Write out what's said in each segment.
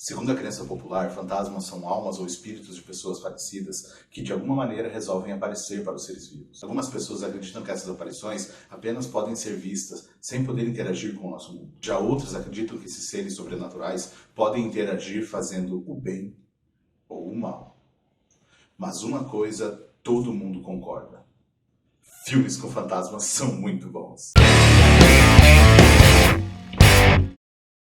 Segundo a crença popular, fantasmas são almas ou espíritos de pessoas falecidas que de alguma maneira resolvem aparecer para os seres vivos. Algumas pessoas acreditam que essas aparições apenas podem ser vistas sem poder interagir com o nosso mundo. Já outras acreditam que esses seres sobrenaturais podem interagir fazendo o bem ou o mal. Mas uma coisa todo mundo concorda: filmes com fantasmas são muito bons.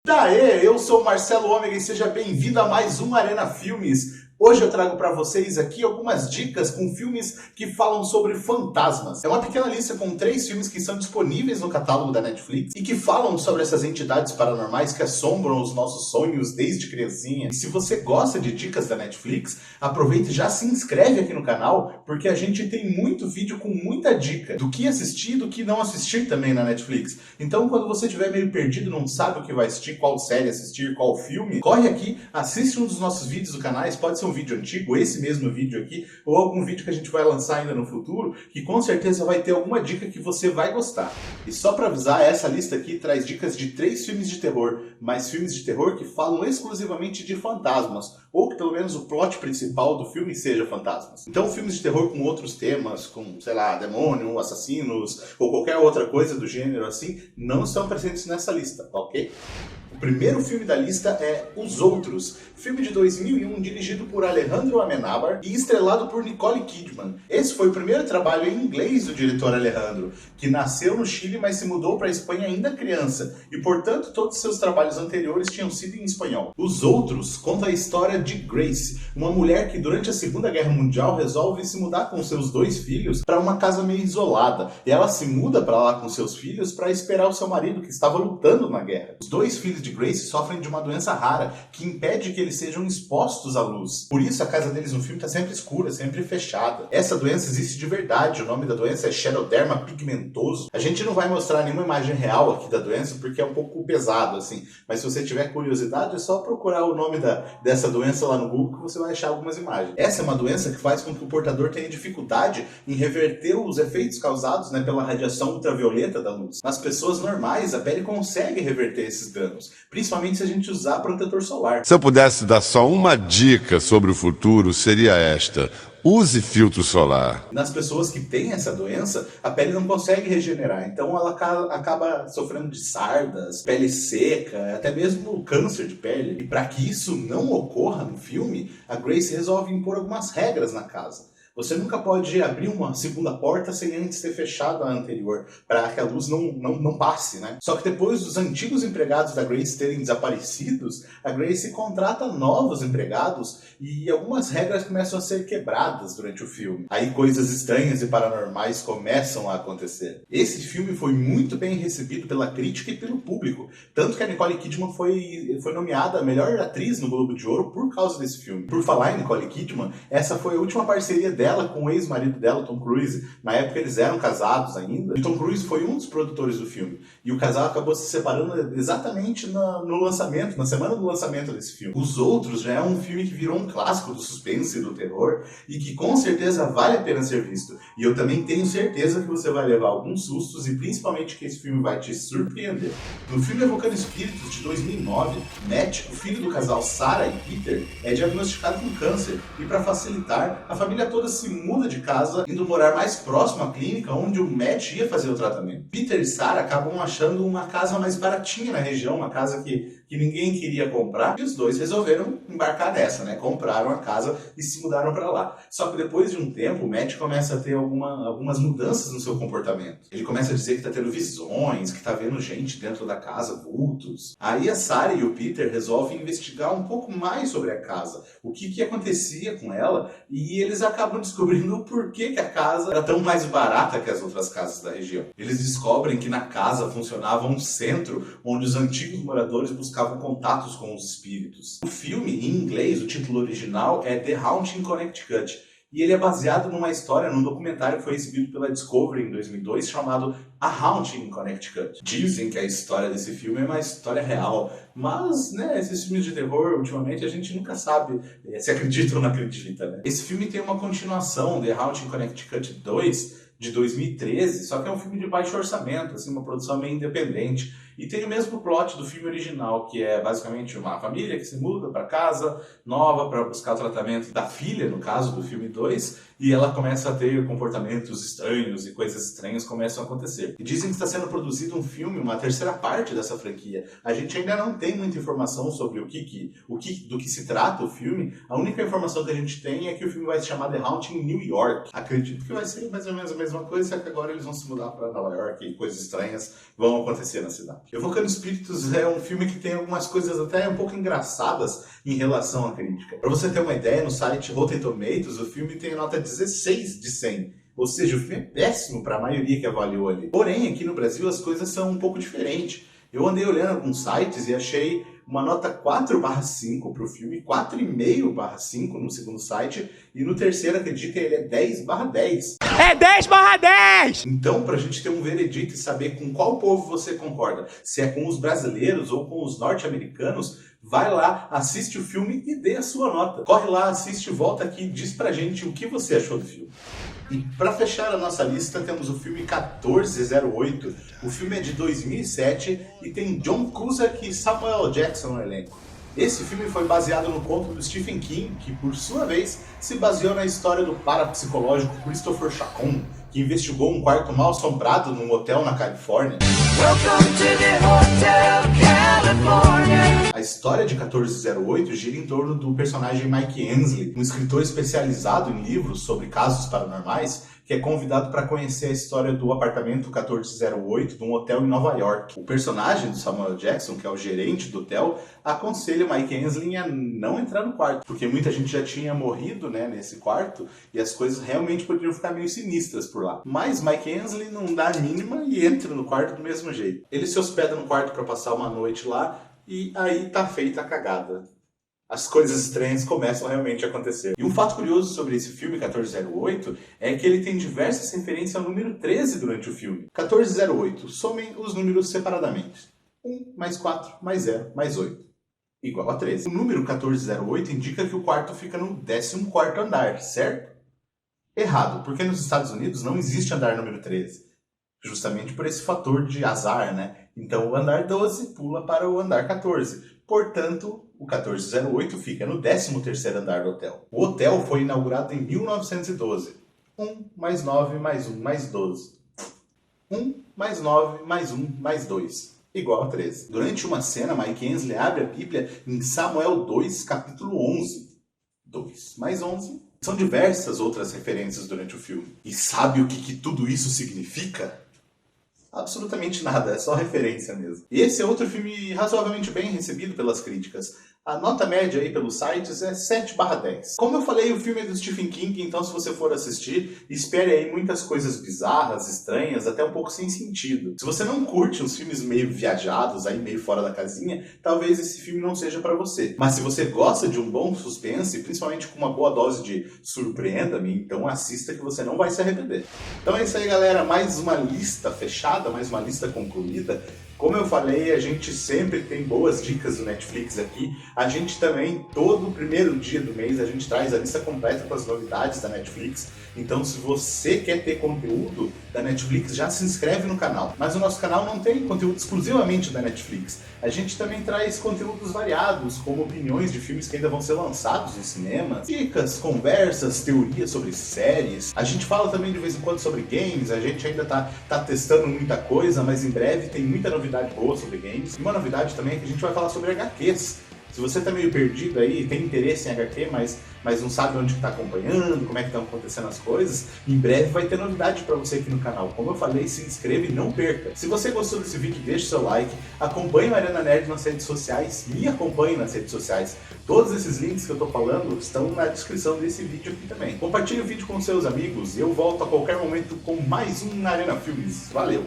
Daê, eu sou o Marcelo Ômega e seja bem-vindo a mais um Arena Filmes. Hoje eu trago para vocês aqui algumas dicas com filmes que falam sobre fantasmas. É uma pequena lista com 3 filmes que são disponíveis no catálogo da Netflix e que falam sobre essas entidades paranormais que assombram os nossos sonhos desde criancinha. E se você gosta de dicas da Netflix, aproveita e já se inscreve aqui no canal, porque a gente tem muito vídeo com muita dica do que assistir e do que não assistir também na Netflix. Então quando você estiver meio perdido, não sabe o que vai assistir, qual série assistir, qual filme, corre aqui, assiste um dos nossos vídeos do canal, pode ser um vídeo antigo, esse mesmo vídeo aqui, ou algum vídeo que a gente vai lançar ainda no futuro, que com certeza vai ter alguma dica que você vai gostar. E só para avisar, essa lista aqui traz dicas de 3 filmes de terror, mas filmes de terror que falam exclusivamente de fantasmas, ou que pelo menos o plot principal do filme seja fantasmas. Então filmes de terror com outros temas, com, sei lá, demônio, assassinos, ou qualquer outra coisa do gênero assim, não estão presentes nessa lista, ok? O primeiro filme da lista é Os Outros, filme de 2001 dirigido por Alejandro Amenábar e estrelado por Nicole Kidman. Esse foi o primeiro trabalho em inglês do diretor Alejandro, que nasceu no Chile, mas se mudou para a Espanha ainda criança, e portanto todos seus trabalhos anteriores tinham sido em espanhol. Os Outros conta a história de Grace, uma mulher que durante a Segunda Guerra Mundial resolve se mudar com seus 2 filhos para uma casa meio isolada, e ela se muda para lá com seus filhos para esperar o seu marido que estava lutando na guerra. Os 2 filhos de Grace sofrem de uma doença rara que impede que eles sejam expostos à luz. Por isso a casa deles no filme está sempre escura, sempre fechada. Essa doença existe de verdade, o nome da doença é Xeroderma pigmentoso. A gente não vai mostrar nenhuma imagem real aqui da doença porque é um pouco pesado assim, mas se você tiver curiosidade é só procurar o nome dessa doença lá no Google que você vai achar algumas imagens. Essa é uma doença que faz com que o portador tenha dificuldade em reverter os efeitos causados, pela radiação ultravioleta da luz. Nas pessoas normais, a pele consegue reverter esses danos, principalmente se a gente usar protetor solar. Se eu pudesse dar só uma dica sobre o futuro, seria esta: use filtro solar. Nas pessoas que têm essa doença, a pele não consegue regenerar, então ela acaba sofrendo de sardas, pele seca, até mesmo câncer de pele. E para que isso não ocorra no filme, a Grace resolve impor algumas regras na casa. Você nunca pode abrir uma segunda porta sem antes ter fechado a anterior, para que a luz não passe, Só que depois dos antigos empregados da Grace terem desaparecidos, a Grace contrata novos empregados e algumas regras começam a ser quebradas durante o filme. Aí coisas estranhas e paranormais começam a acontecer. Esse filme foi muito bem recebido pela crítica e pelo público, tanto que a Nicole Kidman foi nomeada a melhor atriz no Globo de Ouro por causa desse filme. Por falar em Nicole Kidman, essa foi a última parceria dela com o ex-marido dela, Tom Cruise. Na época eles eram casados ainda, e Tom Cruise foi um dos produtores do filme. E o casal acabou se separando exatamente no lançamento, na semana do lançamento desse filme. Os Outros já é um filme que virou um clássico do suspense e do terror, e que com certeza vale a pena ser visto. E eu também tenho certeza que você vai levar alguns sustos, e principalmente que esse filme vai te surpreender. No filme Evocando Espíritos, de 2009, Matt, o filho do casal Sarah e Peter, é diagnosticado com câncer, e para facilitar, a família toda se muda de casa, indo morar mais próximo à clínica onde o Matt ia fazer o tratamento. Peter e Sarah acabam achando uma casa mais baratinha na região, uma casa que ninguém queria comprar, e os dois resolveram embarcar nessa, Compraram a casa e se mudaram para lá. Só que depois de um tempo, o Matt começa a ter algumas mudanças no seu comportamento. Ele começa a dizer que está tendo visões, que está vendo gente dentro da casa, vultos. Aí a Sarah e o Peter resolvem investigar um pouco mais sobre a casa, o que acontecia com ela, e eles acabam descobrindo o porquê que a casa era tão mais barata que as outras casas da região. Eles descobrem que na casa funcionava um centro onde os antigos moradores buscavam contatos com os espíritos. O filme, em inglês, o título original é The Haunting in Connecticut, e ele é baseado numa história, num documentário que foi exibido pela Discovery em 2002, chamado A Haunting in Connecticut. Dizem que a história desse filme é uma história real, mas, esses filmes de terror, ultimamente, a gente nunca sabe se acredita ou não acredita, Esse filme tem uma continuação, The Haunting in Connecticut 2, de 2013, só que é um filme de baixo orçamento, assim, uma produção meio independente. E tem o mesmo plot do filme original, que é basicamente uma família que se muda para casa nova para buscar o tratamento da filha, no caso do filme 2, e ela começa a ter comportamentos estranhos e coisas estranhas começam a acontecer. E dizem que está sendo produzido um filme, uma terceira parte dessa franquia. A gente ainda não tem muita informação sobre do que se trata o filme. A única informação que a gente tem é que o filme vai se chamar The Haunting New York. Acredito que vai ser mais ou menos a mesma coisa, só que agora eles vão se mudar para Nova York e coisas estranhas vão acontecer na cidade. Evocando Espíritos é um filme que tem algumas coisas até um pouco engraçadas em relação à crítica. Para você ter uma ideia, no site Rotten Tomatoes, o filme tem nota 16 de 100. Ou seja, o filme é péssimo para a maioria que avaliou ali. Porém, aqui no Brasil as coisas são um pouco diferentes. Eu andei olhando alguns sites e achei uma nota 4/5 para o filme, 4,5/5 no segundo site, e no terceiro, acredita, ele é 10/10. É 10/10! Então, para a gente ter um veredito e saber com qual povo você concorda, se é com os brasileiros ou com os norte-americanos, vai lá, assiste o filme e dê a sua nota. Corre lá, assiste, volta aqui e diz pra gente o que você achou do filme. E para fechar a nossa lista, temos o filme 1408. O filme é de 2007 e tem John Cusack e Samuel Jackson no elenco. Esse filme foi baseado no conto do Stephen King, que por sua vez se baseou na história do parapsicológico Christopher Chacon, que investigou um quarto mal assombrado num hotel na Califórnia. Welcome to the Hotel California. A história de 1408 gira em torno do personagem Mike Hensley, um escritor especializado em livros sobre casos paranormais, que é convidado para conhecer a história do apartamento 1408 de um hotel em Nova York. O personagem do Samuel Jackson, que é o gerente do hotel, aconselha o Mike Hensley a não entrar no quarto, porque muita gente já tinha morrido, né, nesse quarto, e as coisas realmente poderiam ficar meio sinistras por lá. Mas Mike Hensley não dá a mínima e entra no quarto do mesmo jeito. Ele se hospeda no quarto para passar uma noite lá, e aí tá feita a cagada. As coisas estranhas começam realmente a acontecer. E um fato curioso sobre esse filme, 1408, é que ele tem diversas referências ao número 13 durante o filme. 1408, somem os números separadamente. 1 mais 4 mais 0 mais 8, igual a 13. O número 1408 indica que o quarto fica no 14º andar, certo? Errado, porque nos Estados Unidos não existe andar número 13. Justamente por esse fator de azar, né? Então o andar 12 pula para o andar 14. Portanto, o 1408 fica no 13º andar do hotel. O hotel foi inaugurado em 1912. 1 mais 9 mais 1 mais 12. 1 mais 9 mais 1 mais 2, igual a 13. Durante uma cena, Mike Hensley abre a Bíblia em Samuel 2, capítulo 11. 2 mais 11. São diversas outras referências durante o filme. E sabe o que tudo isso significa? Absolutamente nada, é só referência mesmo. E esse é outro filme razoavelmente bem recebido pelas críticas. A nota média aí pelos sites é 7/10. Como eu falei, o filme é do Stephen King, então se você for assistir, espere aí muitas coisas bizarras, estranhas, até um pouco sem sentido. Se você não curte uns filmes meio viajados, aí meio fora da casinha, talvez esse filme não seja pra você. Mas se você gosta de um bom suspense, principalmente com uma boa dose de surpreenda-me, então assista que você não vai se arrepender. Então é isso aí, galera. Mais uma lista fechada, mais uma lista concluída. Como eu falei, a gente sempre tem boas dicas do Netflix aqui. A gente também, todo primeiro dia do mês, a gente traz a lista completa com as novidades da Netflix. Então, se você quer ter conteúdo da Netflix, já se inscreve no canal. Mas o nosso canal não tem conteúdo exclusivamente da Netflix. A gente também traz conteúdos variados, como opiniões de filmes que ainda vão ser lançados no cinema, dicas, conversas, teorias sobre séries. A gente fala também de vez em quando sobre games. A gente ainda tá testando muita coisa, mas em breve tem muita novidade boa sobre games. E uma novidade também é que a gente vai falar sobre HQs. Se você tá meio perdido aí, tem interesse em HQ, mas não sabe onde que tá acompanhando, como é que estão acontecendo as coisas, em breve vai ter novidade para você aqui no canal. Como eu falei, se inscreva e não perca. Se você gostou desse vídeo, deixe seu like, acompanhe o Arena Nerd nas redes sociais, me acompanhe nas redes sociais. Todos esses links que eu tô falando estão na descrição desse vídeo aqui também. Compartilhe o vídeo com seus amigos e eu volto a qualquer momento com mais um Arena Filmes. Valeu!